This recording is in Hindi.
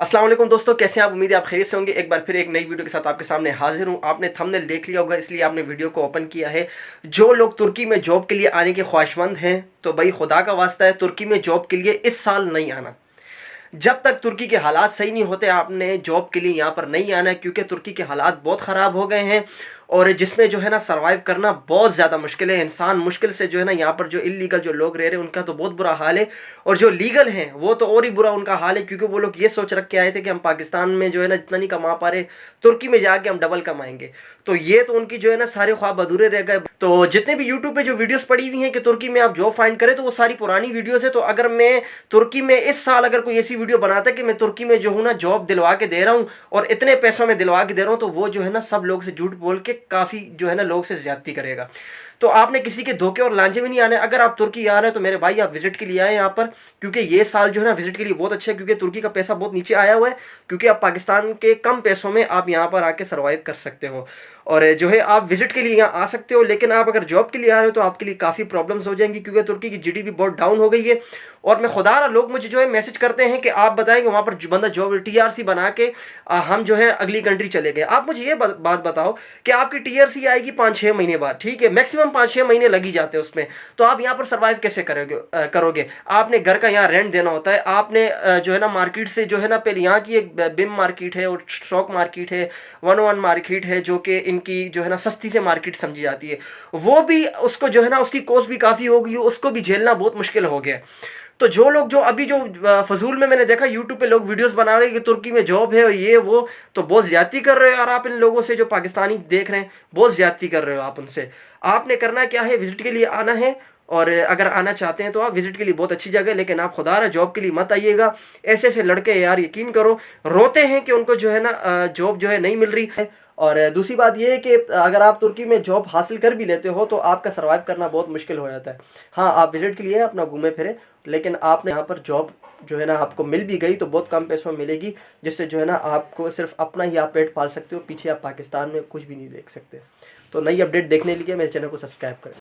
अस्सलाम वालेकुम दोस्तों, कैसे हैं आप। उम्मीद है आप खैरियत से होंगे। एक बार फिर एक नई वीडियो के साथ आपके सामने हाजिर हूं। आपने थंबनेल देख लिया होगा, इसलिए आपने वीडियो को ओपन किया है। जो लोग तुर्की में जॉब के लिए आने के ख्वाहिशमंद हैं, तो भाई खुदा का वास्ता है, तुर्की में जॉब के लिए इस साल नहीं आना। जब तक तुर्की के हालात सही नहीं होते आपने जॉब के लिए यहाँ पर नहीं आना है, क्योंकि तुर्की के हालात बहुत ख़राब हो गए हैं और जिसमें जो है ना सरवाइव करना बहुत ज़्यादा मुश्किल है। इंसान मुश्किल से जो है ना यहाँ पर जो इलीगल जो लोग रह रहे हैं उनका तो बहुत बुरा हाल है, और जो लीगल हैं वो तो और ही बुरा उनका हाल है, क्योंकि वो लोग ये सोच रख के आए थे कि हम पाकिस्तान में जो है ना जितना नहीं कमा पा रहे, तुर्की में जाके हम डबल कमाएंगे। तो ये तो उनकी जो है ना सारे ख्वाब अधूरे रह गए। तो जितने भी यूट्यूब पे जो वीडियोस पड़ी हुई हैं कि तुर्की में आप जॉब फाइंड करें, तो वो सारी पुरानी वीडियोस है। तो अगर मैं तुर्की में इस साल अगर कोई ऐसी वीडियो बनाता कि मैं तुर्की में जो हूँ ना जॉब दिलवा के दे रहा हूँ और इतने पैसों में दिलवा के दे रहा हूँ, तो वो जो है ना सब लोग से झूठ बोल के काफ़ी जो है ना लोग से ज्यादती करेगा। तो आपने किसी के धोखे और लांझे में नहीं आने। अगर आप तुर्की आ रहे हैं तो मेरे भाई आप विजिट के लिए आए यहाँ पर, क्योंकि ये साल जो है ना विजिट के लिए बहुत अच्छा है, क्योंकि तुर्की का पैसा बहुत नीचे आया हुआ है, क्योंकि आप पाकिस्तान के कम पैसों में आप यहाँ पर आके सर्वाइव कर सकते हो। और जो है आप विजिट के लिए यहाँ आ सकते हो, लेकिन आप अगर जॉब के लिए आ रहे हो तो आपके लिए काफ़ी प्रॉब्लम्स हो जाएंगी, क्योंकि तुर्की की जीडीपी बहुत डाउन हो गई है। और मैं खुदा लोग मुझे जो है मैसेज करते हैं कि आप बताएंगे वहाँ पर बंदा जॉब टीआरसी बना के हम जो है अगली कंट्री चले गए। आप मुझे ये बात बताओ कि आपकी टीआरसी आएगी 5-6 महीने बाद, ठीक है, मैक्सिमम 5-6 महीने लग ही जाते हैं उसमें। तो आप यहाँ पर सर्वाइव कैसे करोगे। आपने घर का यहाँ रेंट देना होता है, आपने जो है ना मार्केट से जो है ना पहले यहाँ की एक बिम मार्केट है और स्टॉक मार्केट है, 101 मार्केट है, जो कि इनकी जो है ना सस्ती से मार्केट समझी जाती है, वो भी उसको जो है ना उसकी कॉस्ट भी काफ़ी होगी, उसको भी झेलना बहुत मुश्किल हो गया। तो जो लोग जो अभी जो फजूल में मैंने देखा यूट्यूब पे लोग वीडियोस बना रहे हैं कि तुर्की में जॉब है और ये वो, तो बहुत ज्यादती कर रहे हो यार आप इन लोगों से जो पाकिस्तानी देख रहे हैं, बहुत ज्यादती कर रहे हो आप उनसे। आपने करना क्या है, विजिट के लिए आना है। और अगर आना चाहते हैं तो आप विजिट के लिए बहुत अच्छी जगह है, लेकिन आप खुदा जॉब के लिए मत आइएगा। ऐसे ऐसे लड़के यार यकीन करो रोते हैं कि उनको जो है ना जॉब जो है नहीं मिल रही है। और दूसरी बात यह है कि अगर आप तुर्की में जॉब हासिल कर भी लेते हो तो आपका सर्वाइव करना बहुत मुश्किल हो जाता है। हाँ, आप विजिट के लिए अपना घूमे फिरे, लेकिन आपने यहाँ पर जॉब जो है ना आपको मिल भी गई तो बहुत कम पैसों में मिलेगी, जिससे जो है ना आपको सिर्फ अपना ही आप पेट पाल सकते हो, पीछे आप पाकिस्तान में कुछ भी नहीं देख सकते। तो नई अपडेट देखने के लिए मेरे चैनल को सब्सक्राइब करें।